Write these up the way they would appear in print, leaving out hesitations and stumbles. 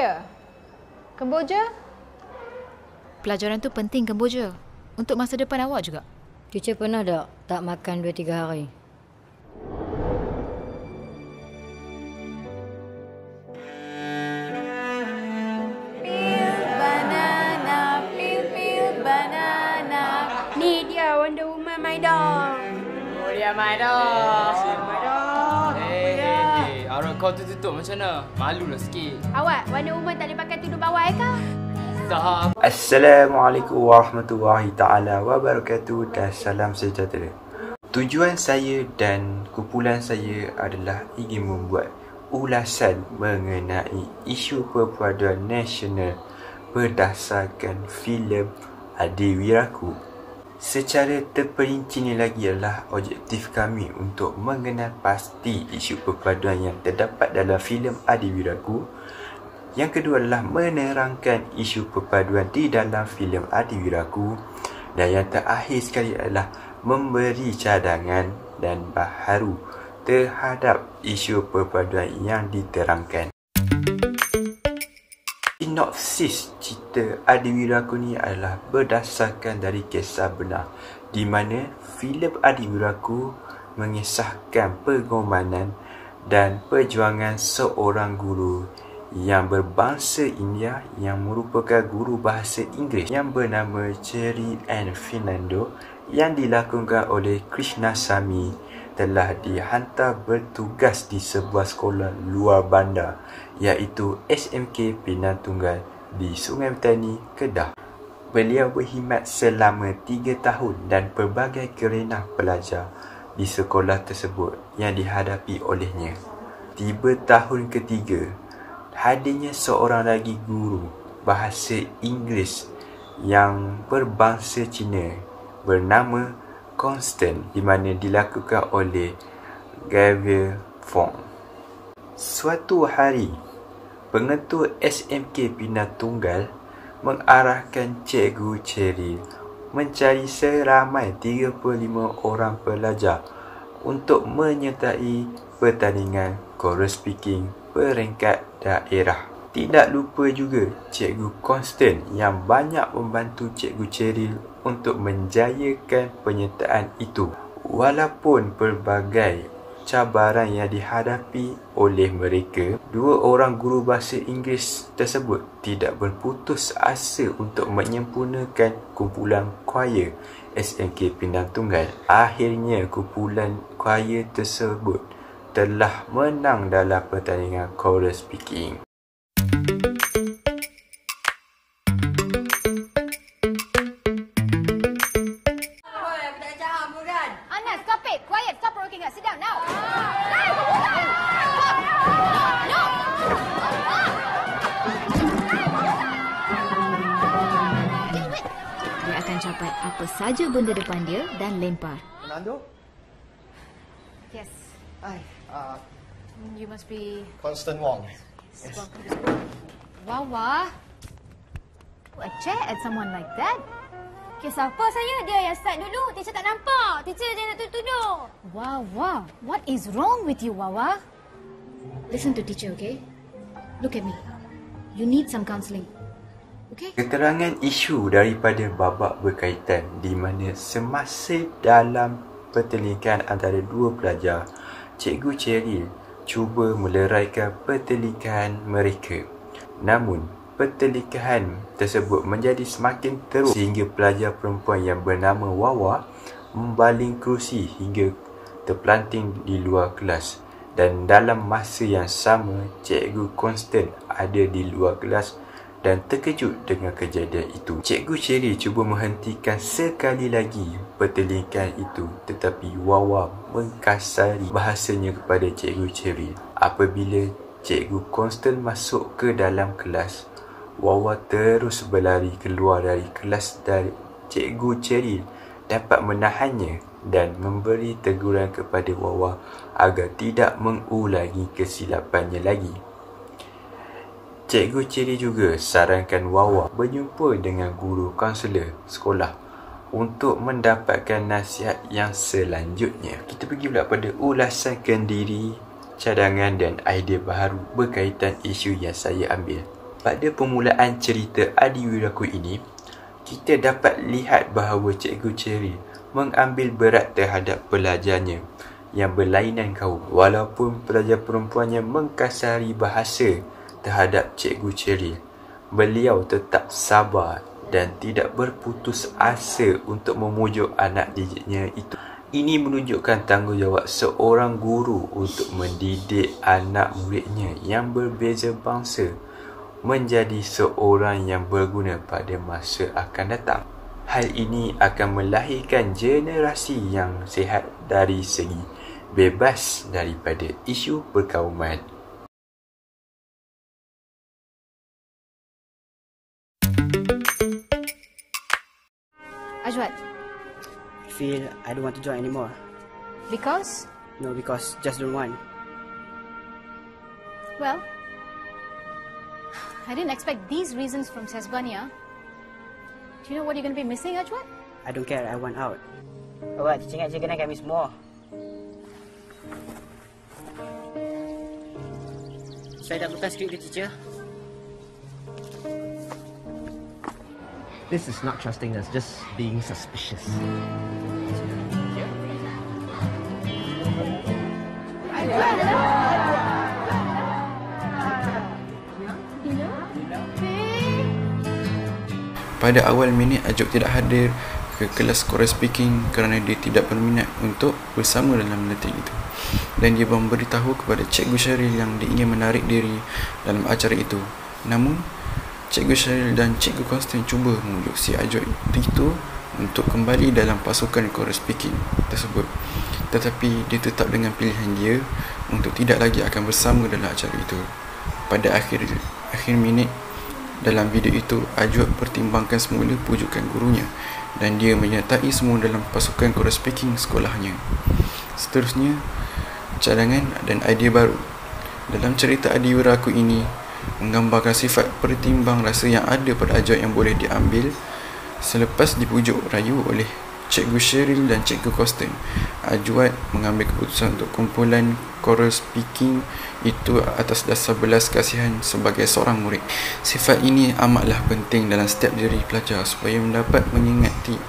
Cambodia. Kemboja? Pelajaran tu penting Kemboja. Untuk masa depan awak juga. Teacher pernah tak makan 2-3 hari? Peel banana, peel banana. Ni dia Wonder Woman my doll. Oh, dia my dog. Aurat kau tu tutup macam mana? Malulah sikit. Awak Wonder Woman tak boleh pakai tudung bawah ke? Zahab. Assalamualaikum warahmatullahi ta'ala wabarakatuh dan salam sejahtera. Tujuan saya dan kumpulan saya adalah ingin membuat ulasan mengenai isu perpaduan nasional berdasarkan filem Adiwiraku. Secara terperinci lagi adalah objektif kami untuk mengenal pasti isu perpaduan yang terdapat dalam filem Adiwiraku. Yang kedua adalah menerangkan isu perpaduan di dalam filem Adiwiraku. Dan yang terakhir sekali adalah memberi cadangan dan baharu terhadap isu perpaduan yang diterangkan. Sinopsis cerita Adiwiraku ni adalah berdasarkan dari kisah benar, di mana filem Adiwiraku mengisahkan pengorbanan dan perjuangan seorang guru yang berbangsa India yang merupakan guru bahasa Inggeris yang bernama Cherry and Fernando, yang dilakukan oleh Krishnasamy, telah dihantar bertugas di sebuah sekolah luar bandar iaitu SMK Pinang Tunggal di Sungai Petani, Kedah. Beliau berkhidmat selama 3 tahun dan pelbagai kerenah pelajar di sekolah tersebut yang dihadapi olehnya. Tiba tahun ketiga, hadirnya seorang lagi guru bahasa Inggeris yang berbangsa Cina bernama Constant, di mana dilakukan oleh Xavier Fong. Suatu hari, pengetua SMK Pinang Tunggal mengarahkan Cikgu Cherry mencari seramai 35 orang pelajar untuk menyertai pertandingan choral speaking peringkat daerah. Tidak lupa juga Cikgu Constant yang banyak membantu Cikgu Cherry untuk menjayakan penyertaan itu. Walaupun pelbagai cabaran yang dihadapi oleh mereka, dua orang guru bahasa Inggeris tersebut tidak berputus asa untuk menyempurnakan kumpulan choir SMK Pinang Tunggal. Akhirnya kumpulan choir tersebut telah menang dalam pertandingan choral speaking. Dia akan capai apa saja benda depan dia dan lempar. Fernando? Yes. Hi. You must be Constant Wong. Yes. Wawa. A chair at someone like that? Siapa saya? Dia yang start dulu. Teacher tak nampak. Teacher je nak tuduh. Wawa, what is wrong with you, Wawa? Listen to teacher, okay? Look at me. You need some counselling. Okay? Keterangan isu daripada babak berkaitan di mana semasa dalam pertelikan antara dua pelajar, Cikgu Cherry cuba meleraikan pertelikan mereka. Namun, pertelikahan tersebut menjadi semakin teruk sehingga pelajar perempuan yang bernama Wawa membaling kerusi hingga terpelanting di luar kelas. Dan dalam masa yang sama, Cikgu Constant ada di luar kelas dan terkejut dengan kejadian itu. Cikgu Cherry cuba menghentikan sekali lagi pertelikan itu, tetapi Wawa mengkasari bahasanya kepada Cikgu Cherry. Apabila Cikgu Constant masuk ke dalam kelas, Wawa terus berlari keluar dari kelas dan Cikgu Cherry dapat menahannya dan memberi teguran kepada Wawa agar tidak mengulangi kesilapannya lagi. Cikgu Cherry juga sarankan Wawa berjumpa dengan guru kaunselor sekolah untuk mendapatkan nasihat yang selanjutnya. Kita pergi pula pada ulasan kendiri, cadangan dan idea baharu berkaitan isu yang saya ambil. Pada permulaan cerita Adiwiraku ini, kita dapat lihat bahawa Cikgu Cheryl mengambil berat terhadap pelajarnya yang berlainan kaum. Walaupun pelajar perempuannya mengkasari bahasa terhadap Cikgu Cheryl, beliau tetap sabar dan tidak berputus asa untuk memujuk anak didiknya itu. Ini menunjukkan tanggungjawab seorang guru untuk mendidik anak muridnya yang berbeza bangsa menjadi seorang yang berguna pada masa akan datang. Hal ini akan melahirkan generasi yang sihat dari segi bebas daripada isu perkauman. Ajwat, Feel I don't want to join anymore. because? No, because just don't want. Well, I didn't expect these reasons from Sesbania. Do you know what you're going to be missing, Ajwat? I don't care, I want out. Awak, teacher ingat je kena kami semua. Saya dah buka skrip dia, teacher. This is not trusting us, just being suspicious. Pada awal minit, Ajok tidak hadir ke kelas chorus speaking kerana dia tidak berminat untuk bersama dalam meeting itu. Dan dia memberitahu kepada Cikgu Cheryl yang dia ingin menarik diri dalam acara itu. Namun, Cikgu Cheryl dan Cikgu Constant cuba menunjuk si Ajok itu untuk kembali dalam pasukan chorus speaking tersebut. Tetapi dia tetap dengan pilihan dia untuk tidak lagi akan bersama dalam acara itu. Pada akhir minit dalam video itu, Ajwat pertimbangkan semula pujukan gurunya dan dia menyertai semua dalam pasukan chorus speaking sekolahnya. Seterusnya, cadangan dan idea baru. Dalam cerita Adiwiraku ini menggambarkan sifat pertimbang rasa yang ada pada Ajwat yang boleh diambil selepas dipujuk rayu oleh Cikgu Cheryl dan Cikgu Constant. Ajwat mengambil keputusan untuk kumpulan chorus speaking itu atas dasar belas kasihan sebagai seorang murid. Sifat ini amatlah penting dalam setiap diri pelajar supaya mendapat mengingati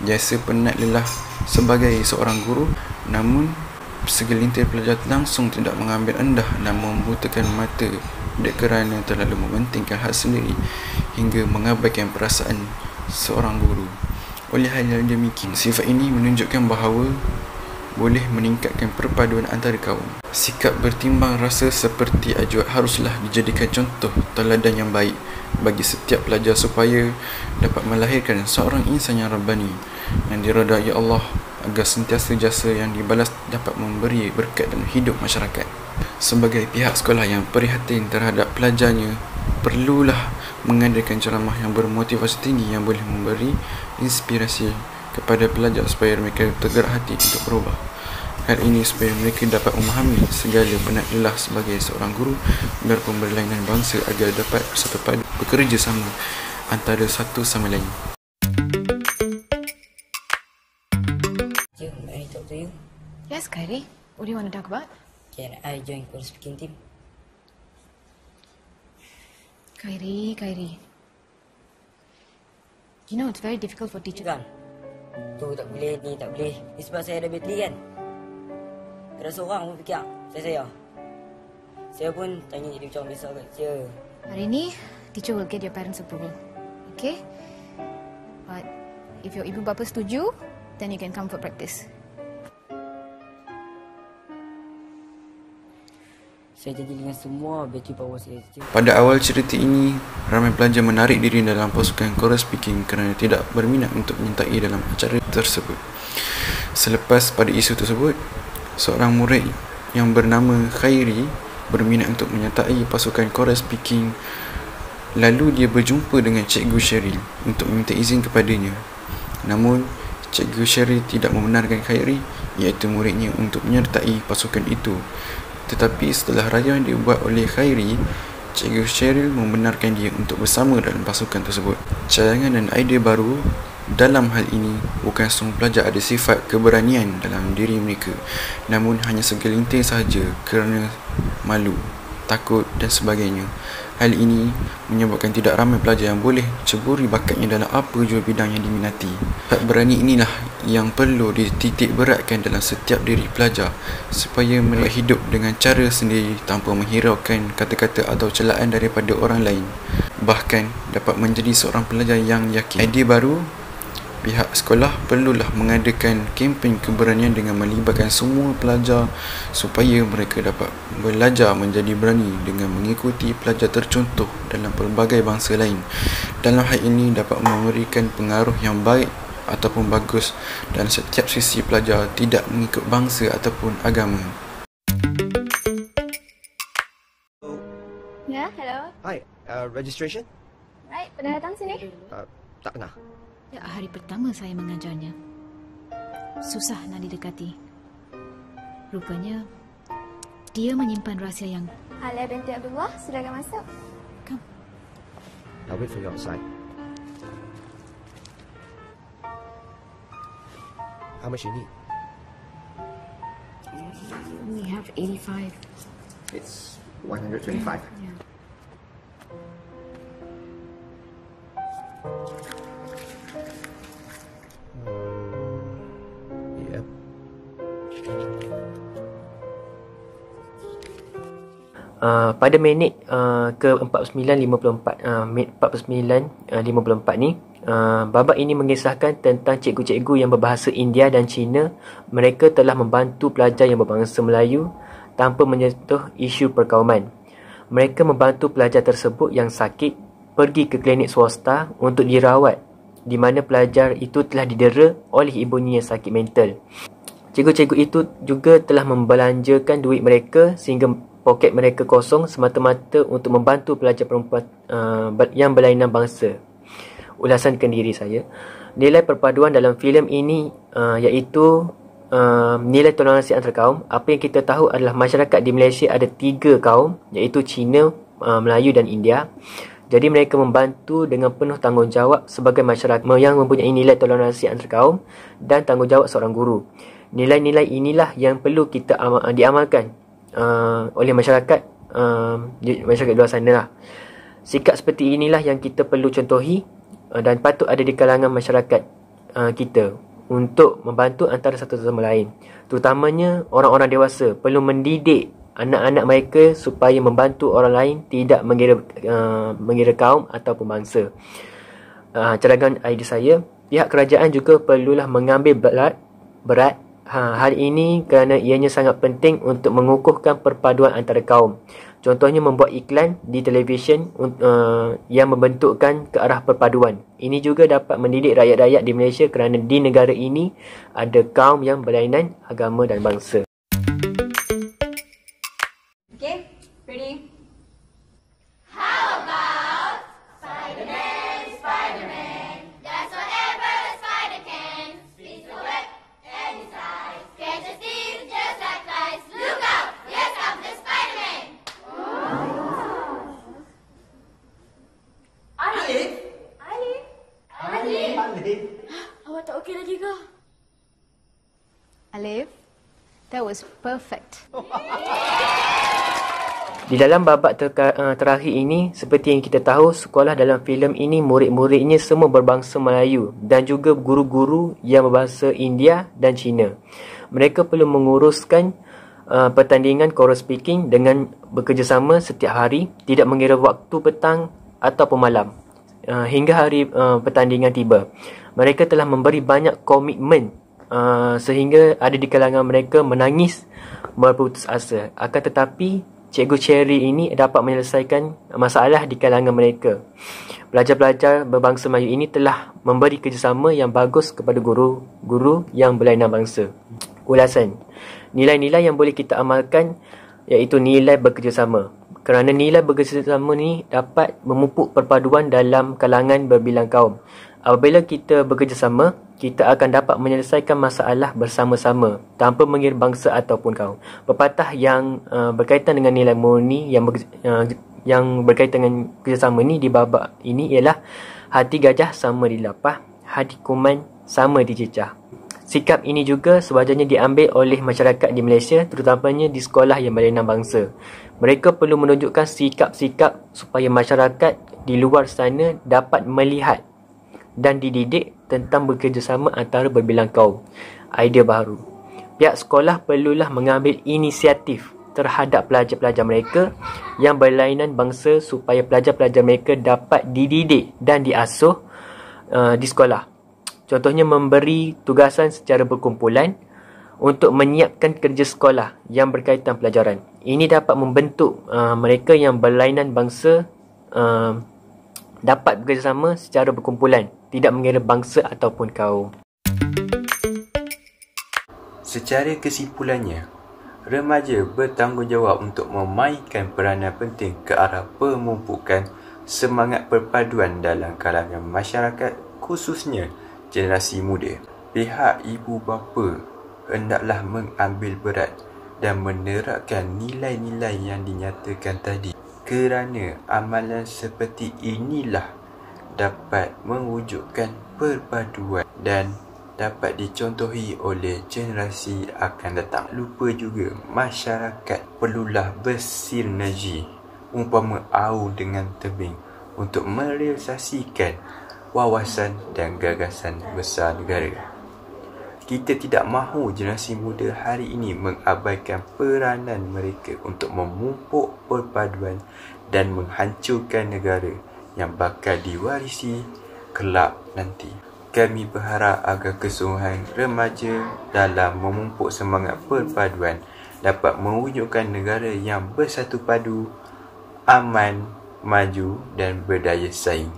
jasa penat lelah sebagai seorang guru. Namun, segelintir pelajar langsung tidak mengambil rendah dan membutakan mata kerana terlalu mementingkan hak sendiri hingga mengabaikan perasaan seorang guru. Oleh hal yang demikian, sifat ini menunjukkan bahawa boleh meningkatkan perpaduan antara kaum. Sikap bertimbang rasa seperti Ajwat haruslah dijadikan contoh teladan yang baik bagi setiap pelajar supaya dapat melahirkan seorang insan yang rabbani yang diredai Allah agar sentiasa jasa yang dibalas dapat memberi berkat dalam hidup masyarakat. Sebagai pihak sekolah yang prihatin terhadap pelajarnya, perlulah mengadakan ceramah yang bermotivasi tinggi yang boleh memberi inspirasi kepada pelajar supaya mereka tergerak hati untuk berubah. Hal ini supaya mereka dapat memahami segala penat lelah sebagai seorang guru biarpun berlainan bangsa agar dapat bersatu padu bekerja sama antara satu sama lain. May I talk to you? Yes, Kyrie. What do you want to talk about? Can I join chorus speaking team? Kyrie. You know, it's very difficult for teachers. Kan? Tu tak boleh, ni tak boleh. Ni sebab saya ada bateri kan? Ada seorang pun fikir saya. Saya pun tanya jadi macam biasa kat teacher. Hari ni, teacher will get your parents' approval. Okay? But if your ibu bapa setuju, then you can come for practice. Saya janji dengan semua bateri power saya, teacher. Pada awal cerita ini, ramai pelajar menarik diri dalam pasukan chorus speaking kerana tidak berminat untuk menyertai dalam acara tersebut. Selepas pada isu tersebut, seorang murid yang bernama Khairi berminat untuk menyertai pasukan chorus speaking. Lalu dia berjumpa dengan Cikgu Cheryl untuk meminta izin kepadanya. Namun, Cikgu Cheryl tidak membenarkan Khairi, iaitu muridnya, untuk menyertai pasukan itu. Tetapi setelah rayuan dibuat oleh Khairi, Cikgu Cheryl membenarkan dia untuk bersama dalam pasukan tersebut. Cadangan dan idea baru dalam hal ini bukan semua pelajar ada sifat keberanian dalam diri mereka, namun hanya segelintir sahaja kerana malu, takut dan sebagainya. Hal ini menyebabkan tidak ramai pelajar yang boleh ceburi bakatnya dalam apa jua bidang yang diminati. Tak berani inilah yang perlu dititik beratkan dalam setiap diri pelajar supaya mereka hidup dengan cara sendiri tanpa menghiraukan kata-kata atau celaan daripada orang lain. Bahkan dapat menjadi seorang pelajar yang yakin. Idea baru, pihak sekolah perlulah mengadakan kempen keberanian dengan melibatkan semua pelajar supaya mereka dapat belajar menjadi berani dengan mengikuti pelajar tercontoh dalam pelbagai bangsa lain. Dalam hal ini dapat memberikan pengaruh yang baik ataupun bagus dan setiap sisi pelajar tidak mengikut bangsa ataupun agama. Ya, hello. Hi, registration? Right, pernah datang sini? Tak pernah. Ya, hari pertama saya mengajarnya. Susah nak didekati. Rupanya, dia menyimpan rahsia yang... Alia binti Abdullah, silakan masuk. I'll wait for you outside. How much you need? We have 85. It's 125. Yeah. Yep. Pada minit ke-49.54 minit 49.54 ni, babak ini mengisahkan tentang cikgu-cikgu yang berbahasa India dan Cina. Mereka telah membantu pelajar yang berbangsa Melayu tanpa menyentuh isu perkauman. Mereka membantu pelajar tersebut yang sakit pergi ke klinik swasta untuk dirawat, di mana pelajar itu telah didera oleh ibunya yang sakit mental. Cikgu-cikgu itu juga telah membelanjakan duit mereka sehingga poket mereka kosong semata-mata untuk membantu pelajar perempuan yang berlainan bangsa. Ulasan kendiri saya. Nilai perpaduan dalam filem ini iaitu nilai toleransi antara kaum. Apa yang kita tahu adalah masyarakat di Malaysia ada 3 kaum, iaitu Cina, Melayu dan India. Jadi mereka membantu dengan penuh tanggungjawab sebagai masyarakat yang mempunyai nilai toleransi antara kaum dan tanggungjawab seorang guru. Nilai-nilai inilah yang perlu kita diamalkan oleh masyarakat masyarakat luar sana lah. Sikap seperti inilah yang kita perlu contohi dan patut ada di kalangan masyarakat kita untuk membantu antara satu sama lain. Terutamanya orang-orang dewasa perlu mendidik anak-anak mereka supaya membantu orang lain, tidak mengira kaum ataupun bangsa. Cadangan idea saya, pihak kerajaan juga perlulah mengambil berat hal ini kerana ianya sangat penting untuk mengukuhkan perpaduan antara kaum. Contohnya membuat iklan di televisyen yang membentukkan ke arah perpaduan. Ini juga dapat mendidik rakyat-rakyat di Malaysia kerana di negara ini ada kaum yang berlainan agama dan bangsa. Okay, ready? How about Spider-Man, Spider-Man does whatever a spider can. Spins a web any size, catches thieves just like flies. Look out, here comes the Spider-Man. Alif? Alif? Alif? Alif? Awak tak okey lagi ke? Alif, that was perfect. Di dalam babak terakhir ini, seperti yang kita tahu, sekolah dalam filem ini murid-muridnya semua berbangsa Melayu dan juga guru-guru yang berbahasa India dan Cina. Mereka perlu menguruskan pertandingan choral speaking dengan bekerjasama setiap hari, tidak mengira waktu petang ataupun malam, hingga hari pertandingan tiba. Mereka telah memberi banyak komitmen sehingga ada di kalangan mereka menangis berputus asa. Akan tetapi Cikgu Cherry ini dapat menyelesaikan masalah di kalangan mereka. Pelajar-pelajar berbangsa Melayu ini telah memberi kerjasama yang bagus kepada guru-guru yang berlainan bangsa. Ulasan, nilai-nilai yang boleh kita amalkan iaitu nilai bekerjasama. Kerana nilai bekerjasama ni dapat memupuk perpaduan dalam kalangan berbilang kaum. Apabila kita bekerjasama, kita akan dapat menyelesaikan masalah bersama-sama tanpa mengira bangsa ataupun kaum. Pepatah yang berkaitan dengan nilai murni yang berkaitan dengan kerjasama ni di babak ini ialah hati gajah sama dilapah, hati kuman sama dicecah. Sikap ini juga sewajarnya diambil oleh masyarakat di Malaysia, terutamanya di sekolah yang berlainan bangsa. Mereka perlu menunjukkan sikap-sikap supaya masyarakat di luar sana dapat melihat dan dididik tentang bekerjasama antara berbilang kaum. Idea baru. Pihak sekolah perlulah mengambil inisiatif terhadap pelajar-pelajar mereka yang berlainan bangsa supaya pelajar-pelajar mereka dapat dididik dan diasuh di sekolah. Contohnya memberi tugasan secara berkumpulan untuk menyiapkan kerja sekolah yang berkaitan pelajaran. Ini dapat membentuk mereka yang berlainan bangsa dapat bekerjasama secara berkumpulan, tidak mengira bangsa ataupun kaum. Secara kesimpulannya, remaja bertanggungjawab untuk memainkan peranan penting ke arah pemumpukan semangat perpaduan dalam kalangan masyarakat, khususnya generasi muda. Pihak ibu bapa hendaklah mengambil berat dan menerapkan nilai-nilai yang dinyatakan tadi, kerana amalan seperti inilah dapat mewujudkan perpaduan dan dapat dicontohi oleh generasi akan datang. Lupa juga, masyarakat perlulah bersinergi umpama au dengan tebing untuk merealisasikan wawasan dan gagasan besar negara. Kita tidak mahu generasi muda hari ini mengabaikan peranan mereka untuk memupuk perpaduan dan menghancurkan negara yang bakal diwarisi kelak nanti. Kami berharap agar kesungguhan remaja dalam memupuk semangat perpaduan dapat mewujudkan negara yang bersatu padu, aman, maju dan berdaya saing.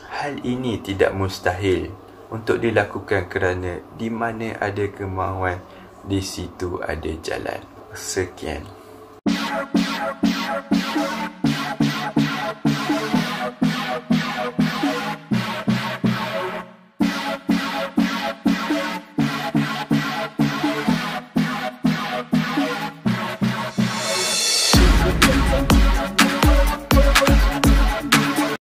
Hal ini tidak mustahil untuk dilakukan kerana di mana ada kemauan, di situ ada jalan. Sekian.